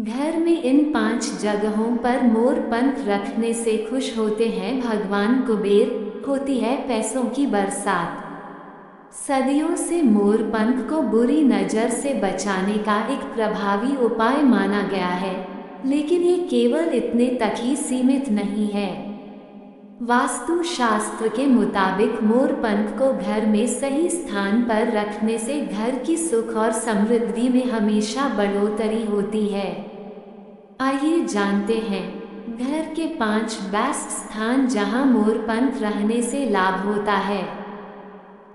घर में इन 5 जगहों पर मोर पंख रखने से खुश होते हैं भगवान कुबेर, होती है पैसों की बरसात। सदियों से मोर पंख को बुरी नज़र से बचाने का एक प्रभावी उपाय माना गया है, लेकिन ये केवल इतने तक ही सीमित नहीं है। वास्तु शास्त्र के मुताबिक मोर पंख को घर में सही स्थान पर रखने से घर की सुख और समृद्धि में हमेशा बढ़ोतरी होती है। आइए जानते हैं घर के 5 बेस्ट स्थान जहां मोर पंख रहने से लाभ होता है।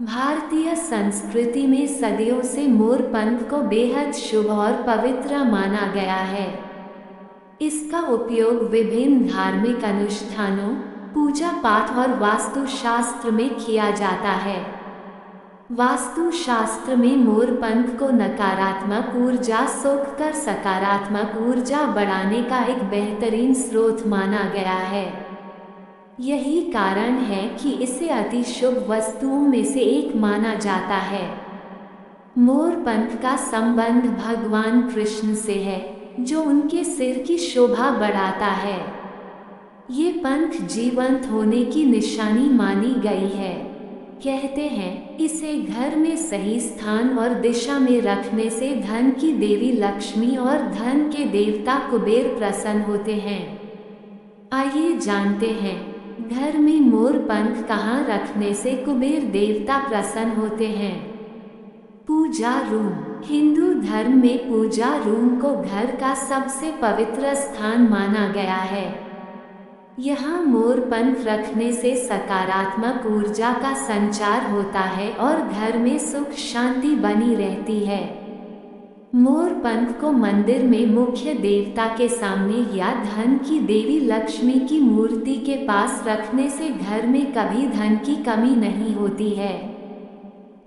भारतीय संस्कृति में सदियों से मोर पंख को बेहद शुभ और पवित्र माना गया है। इसका उपयोग विभिन्न धार्मिक अनुष्ठानों, पूजा पाठ और वास्तु शास्त्र में किया जाता है। वास्तु शास्त्र में मोर पंख को नकारात्मक ऊर्जा सोखकर सकारात्मक ऊर्जा बढ़ाने का एक बेहतरीन स्रोत माना गया है। यही कारण है कि इसे अति शुभ वस्तुओं में से एक माना जाता है। मोर पंख का संबंध भगवान कृष्ण से है, जो उनके सिर की शोभा बढ़ाता है। ये पंख जीवंत होने की निशानी मानी गई है। कहते हैं इसे घर में सही स्थान और दिशा में रखने से धन की देवी लक्ष्मी और धन के देवता कुबेर प्रसन्न होते हैं। आइए जानते हैं घर में मोर पंख कहाँ रखने से कुबेर देवता प्रसन्न होते हैं। पूजा रूम। हिंदू धर्म में पूजा रूम को घर का सबसे पवित्र स्थान माना गया है। यहाँ मोर पंख रखने से सकारात्मक ऊर्जा का संचार होता है और घर में सुख शांति बनी रहती है। मोर पंख को मंदिर में मुख्य देवता के सामने या धन की देवी लक्ष्मी की मूर्ति के पास रखने से घर में कभी धन की कमी नहीं होती है।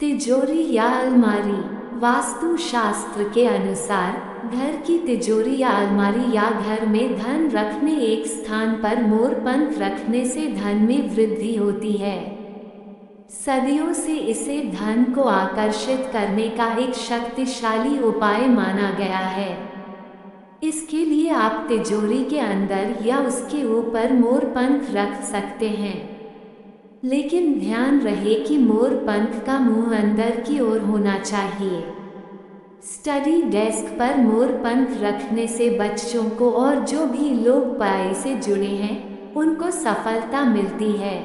तिजोरी या अलमारी। वास्तु शास्त्र के अनुसार घर की तिजोरी या अलमारी या घर में धन रखने एक स्थान पर मोर पंख रखने से धन में वृद्धि होती है। सदियों से इसे धन को आकर्षित करने का एक शक्तिशाली उपाय माना गया है। इसके लिए आप तिजोरी के अंदर या उसके ऊपर मोर पंख रख सकते हैं, लेकिन ध्यान रहे कि मोर पंख का मुंह अंदर की ओर होना चाहिए। स्टडी डेस्क पर मोर पंख रखने से बच्चों को और जो भी लोग पढ़ाई से जुड़े हैं उनको सफलता मिलती है।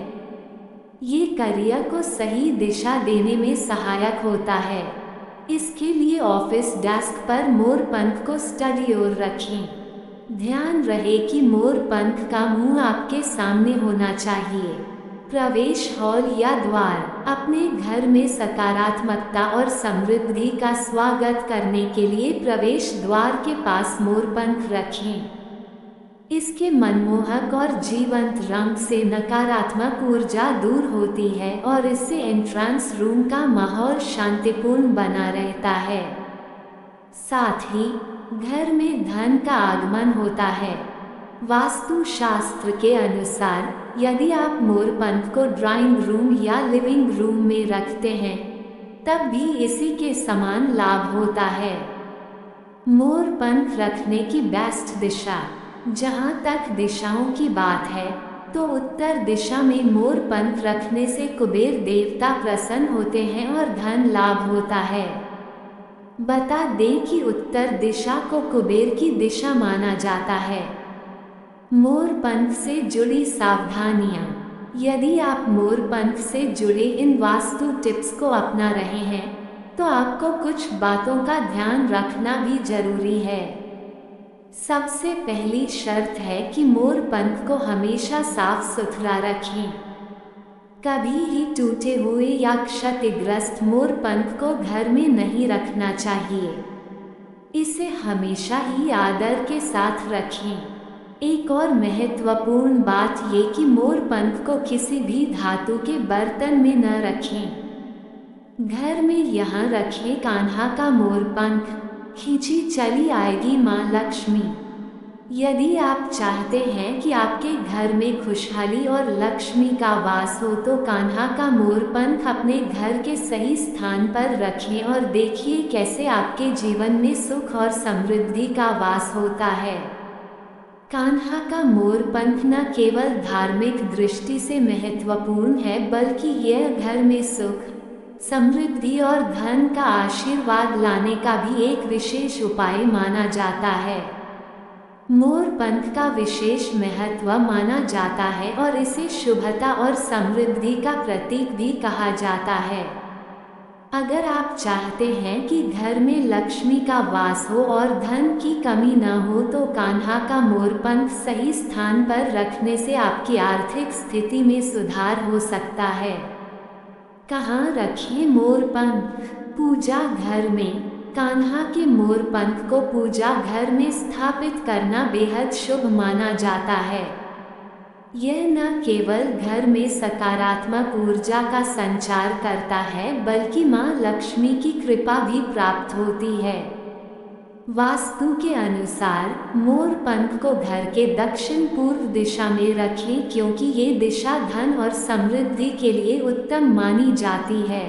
ये करियर को सही दिशा देने में सहायक होता है। इसके लिए ऑफिस डेस्क पर मोर पंख को स्टडी ओर रखें। ध्यान रहे कि मोर पंख का मुंह आपके सामने होना चाहिए। प्रवेश हॉल या द्वार। अपने घर में सकारात्मकता और समृद्धि का स्वागत करने के लिए प्रवेश द्वार के पास मोर पंख रखें। इसके मनमोहक और जीवंत रंग से नकारात्मक ऊर्जा दूर होती है और इससे एंट्रेंस रूम का माहौल शांतिपूर्ण बना रहता है। साथ ही घर में धन का आगमन होता है। वास्तु शास्त्र के अनुसार यदि आप मोर पंख को ड्राइंग रूम या लिविंग रूम में रखते हैं, तब भी इसी के समान लाभ होता है। मोर पंख रखने की बेस्ट दिशा। जहाँ तक दिशाओं की बात है, तो उत्तर दिशा में मोर पंख रखने से कुबेर देवता प्रसन्न होते हैं और धन लाभ होता है। बता दें कि उत्तर दिशा को कुबेर की दिशा माना जाता है। मोर पंख से जुड़ी सावधानियाँ। यदि आप मोर पंख से जुड़े इन वास्तु टिप्स को अपना रहे हैं, तो आपको कुछ बातों का ध्यान रखना भी जरूरी है। सबसे पहली शर्त है कि मोर पंख को हमेशा साफ सुथरा रखें। कभी ही टूटे हुए या क्षतिग्रस्त मोर पंख को घर में नहीं रखना चाहिए। इसे हमेशा ही आदर के साथ रखें। एक और महत्वपूर्ण बात ये कि मोर पंख को किसी भी धातु के बर्तन में न रखें। घर में यहाँ रखें कान्हा का मोर पंख। खींची चली आएगी माँ लक्ष्मी। यदि आप चाहते हैं कि आपके घर में खुशहाली और लक्ष्मी का वास हो तो कान्हा का मोरपंख अपने घर के सही स्थान पर रखें और देखिए कैसे आपके जीवन में सुख और समृद्धि का वास होता है। कान्हा का मोरपंख न केवल धार्मिक दृष्टि से महत्वपूर्ण है बल्कि यह घर में सुख, समृद्धि और धन का आशीर्वाद लाने का भी एक विशेष उपाय माना जाता है। मोरपंख का विशेष महत्व माना जाता है और इसे शुभता और समृद्धि का प्रतीक भी कहा जाता है। अगर आप चाहते हैं कि घर में लक्ष्मी का वास हो और धन की कमी न हो तो कान्हा का मोरपंख सही स्थान पर रखने से आपकी आर्थिक स्थिति में सुधार हो सकता है। कहाँ रखें मोरपंख? पूजा घर में। कान्हा के मोरपंख को पूजा घर में स्थापित करना बेहद शुभ माना जाता है। यह न केवल घर में सकारात्मक ऊर्जा का संचार करता है बल्कि माँ लक्ष्मी की कृपा भी प्राप्त होती है। वास्तु के अनुसार मोरपंख को घर के दक्षिण पूर्व दिशा में रखें क्योंकि ये दिशा धन और समृद्धि के लिए उत्तम मानी जाती है।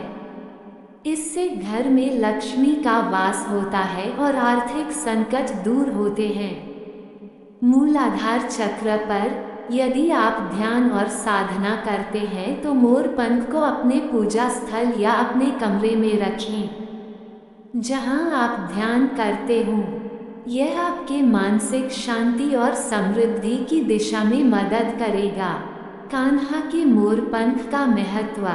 इससे घर में लक्ष्मी का वास होता है और आर्थिक संकट दूर होते हैं। मूलाधार चक्र पर यदि आप ध्यान और साधना करते हैं तो मोरपंख को अपने पूजा स्थल या अपने कमरे में रखें जहां आप ध्यान करते हों। यह आपके मानसिक शांति और समृद्धि की दिशा में मदद करेगा। कान्हा के मोरपंख का महत्व।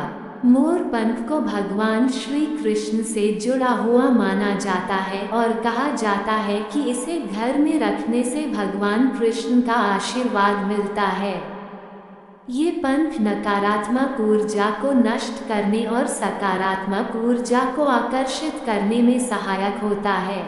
मोरपंख को भगवान श्री कृष्ण से जुड़ा हुआ माना जाता है और कहा जाता है कि इसे घर में रखने से भगवान कृष्ण का आशीर्वाद मिलता है। ये पंख नकारात्मक ऊर्जा को नष्ट करने और सकारात्मक ऊर्जा को आकर्षित करने में सहायक होता है।